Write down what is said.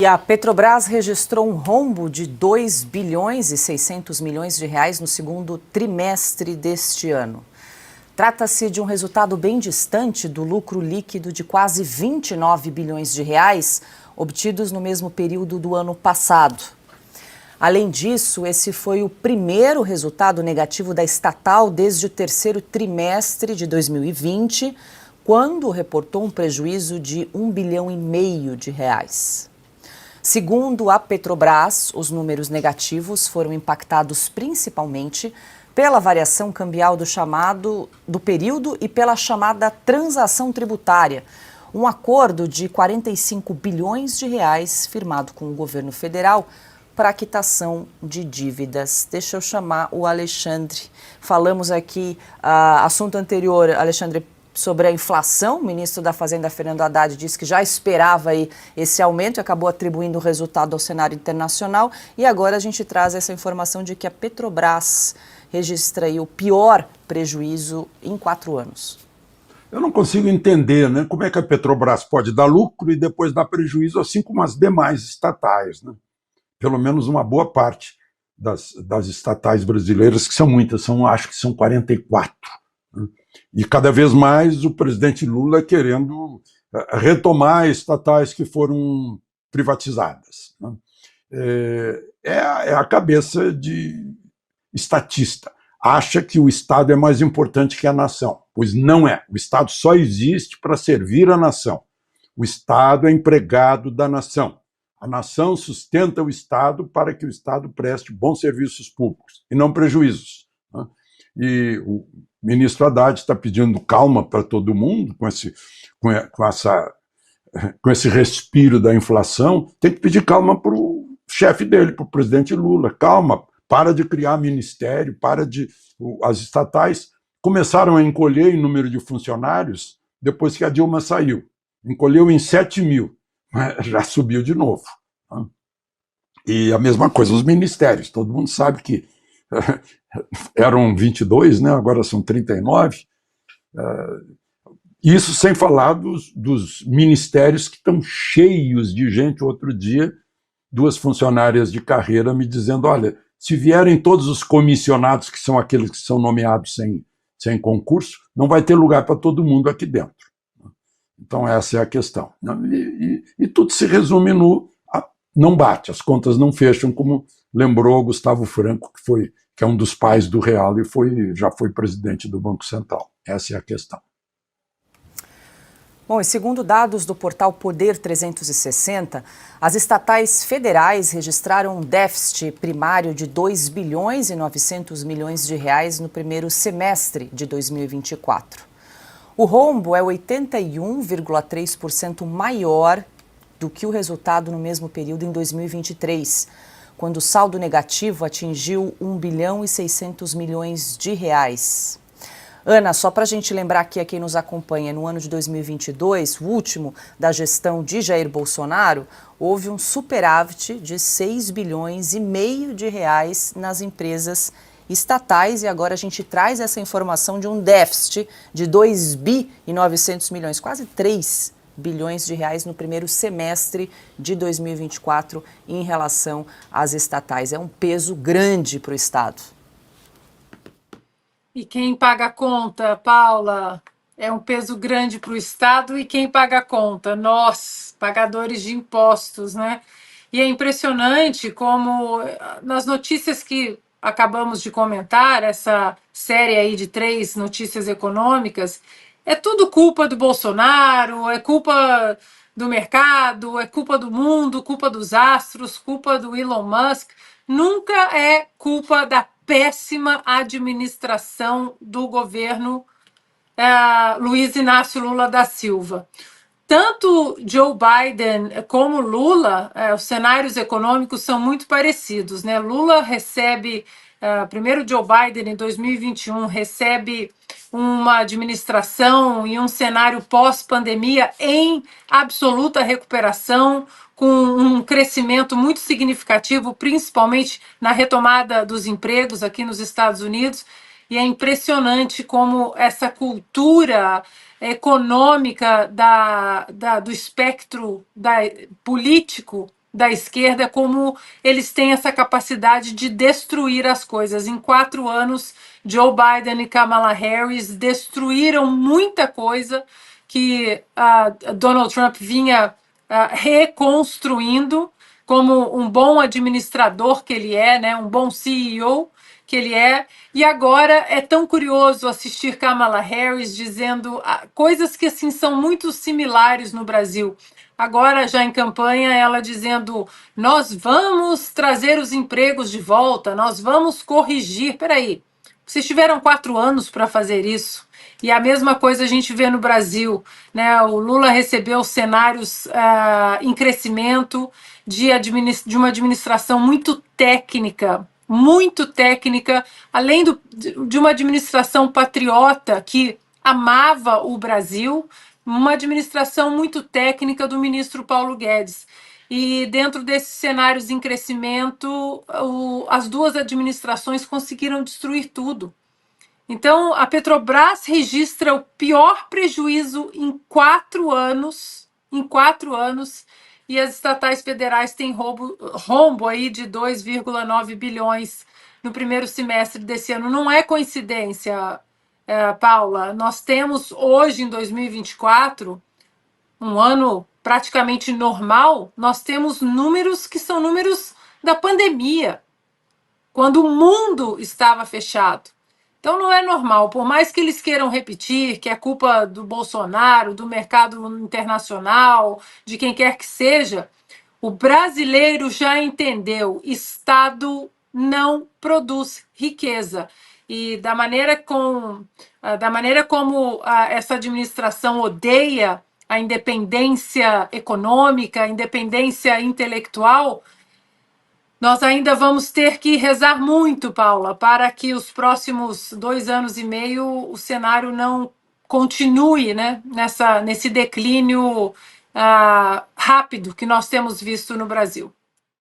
E a Petrobras registrou um rombo de 2 bilhões e 600 milhões de reais no segundo trimestre deste ano. Trata-se de um resultado bem distante do lucro líquido de quase 29 bilhões de reais obtidos no mesmo período do ano passado. Além disso, esse foi o primeiro resultado negativo da estatal desde o terceiro trimestre de 2020, quando reportou um prejuízo de 1,5 bilhão de reais. Segundo a Petrobras, os números negativos foram impactados principalmente pela variação cambial do período e pela chamada transação tributária, um acordo de 45 bilhões de reais firmado com o governo federal para a quitação de dívidas. Deixa eu chamar o Alexandre. Falamos aqui, assunto anterior, Alexandre, sobre a inflação. O ministro da Fazenda, Fernando Haddad, disse que já esperava aí esse aumento e acabou atribuindo o resultado ao cenário internacional. E agora a gente traz essa informação de que a Petrobras registra aí o pior prejuízo em 4 anos. Eu não consigo entender, né, como é que a Petrobras pode dar lucro e depois dar prejuízo, assim como as demais estatais, né? Pelo menos uma boa parte das estatais brasileiras, que são muitas, acho que são 44. Né? E cada vez mais o presidente Lula querendo retomar estatais que foram privatizadas. Né? É a cabeça de estatista. Acha que o Estado é mais importante que a nação, pois não é. O Estado só existe para servir a nação. O Estado é empregado da nação. A nação sustenta o Estado para que o Estado preste bons serviços públicos e não prejuízos. Né? E o ministro Haddad está pedindo calma para todo mundo com esse respiro da inflação. Tem que pedir calma para o chefe dele, para o presidente Lula. Calma, para de criar ministério, as estatais começaram a encolher em número de funcionários depois que a Dilma saiu. Encolheu em 7 mil. Já subiu de novo. E a mesma coisa, os ministérios. Todo mundo sabe que eram 22, né? Agora são 39. Isso sem falar dos ministérios que estão cheios de gente. Outro dia, 2 funcionárias de carreira me dizendo, olha, se vierem todos os comissionados, que são aqueles que são nomeados sem concurso, não vai ter lugar para todo mundo aqui dentro. Então, essa é a questão. E tudo se resume não bate, as contas não fecham, como lembrou Gustavo Franco, que é um dos pais do real e já foi presidente do Banco Central. Essa é a questão. Bom, e segundo dados do portal Poder 360, as estatais federais registraram um déficit primário de 2 bilhões e 900 milhões de reais no primeiro semestre de 2024. O rombo é 81,3% maior do que o resultado no mesmo período em 2023, quando o saldo negativo atingiu 1 bilhão e 600 milhões de reais. Ana, só para a gente lembrar aqui a quem nos acompanha, no ano de 2022, o último da gestão de Jair Bolsonaro, houve um superávit de 6 bilhões e meio de reais nas empresas estatais, e agora a gente traz essa informação de um déficit de 2 bi e 900 milhões, quase 3 bilhões de reais no primeiro semestre de 2024 em relação às estatais. É um peso grande para o Estado. E quem paga a conta, Paula? É um peso grande para o Estado, e quem paga a conta? Nós, pagadores de impostos, né? E é impressionante como nas notícias que acabamos de comentar, essa série aí de 3 notícias econômicas, é tudo culpa do Bolsonaro, é culpa do mercado, é culpa do mundo, culpa dos astros, culpa do Elon Musk. Nunca é culpa da péssima administração do governo Luiz Inácio Lula da Silva. Tanto Joe Biden como Lula, os cenários econômicos são muito parecidos, né? Lula recebe, primeiro Joe Biden em 2021 recebe uma administração e um cenário pós-pandemia em absoluta recuperação, com um crescimento muito significativo, principalmente na retomada dos empregos aqui nos Estados Unidos. E é impressionante como essa cultura econômica do espectro político da esquerda, como eles têm essa capacidade de destruir as coisas. Em 4 anos, Joe Biden e Kamala Harris destruíram muita coisa que Donald Trump vinha reconstruindo como um bom administrador que ele é, né, um bom CEO que ele é. E agora é tão curioso assistir Kamala Harris dizendo coisas que assim são muito similares no Brasil. Agora, já em campanha, ela dizendo: nós vamos trazer os empregos de volta, nós vamos corrigir. Peraí, vocês tiveram 4 anos para fazer isso. E a mesma coisa a gente vê no Brasil, né? O Lula recebeu cenários em crescimento de uma administração muito técnica, além de uma administração patriota que amava o Brasil, uma administração muito técnica do ministro Paulo Guedes. E dentro desses cenários em crescimento, as duas administrações conseguiram destruir tudo. Então, a Petrobras registra o pior prejuízo em 4 anos, e as estatais federais têm rombo aí de 2,9 bilhões no primeiro semestre desse ano. Não é coincidência, Paula. Nós temos hoje, em 2024, um ano praticamente normal, nós temos números que são números da pandemia, quando o mundo estava fechado. Então não é normal, por mais que eles queiram repetir que é culpa do Bolsonaro, do mercado internacional, de quem quer que seja, o brasileiro já entendeu, Estado não produz riqueza. E da maneira como essa administração odeia a independência econômica, a independência intelectual, nós ainda vamos ter que rezar muito, Paula, para que os próximos 2 anos e meio o cenário não continue, né, nesse declínio rápido que nós temos visto no Brasil.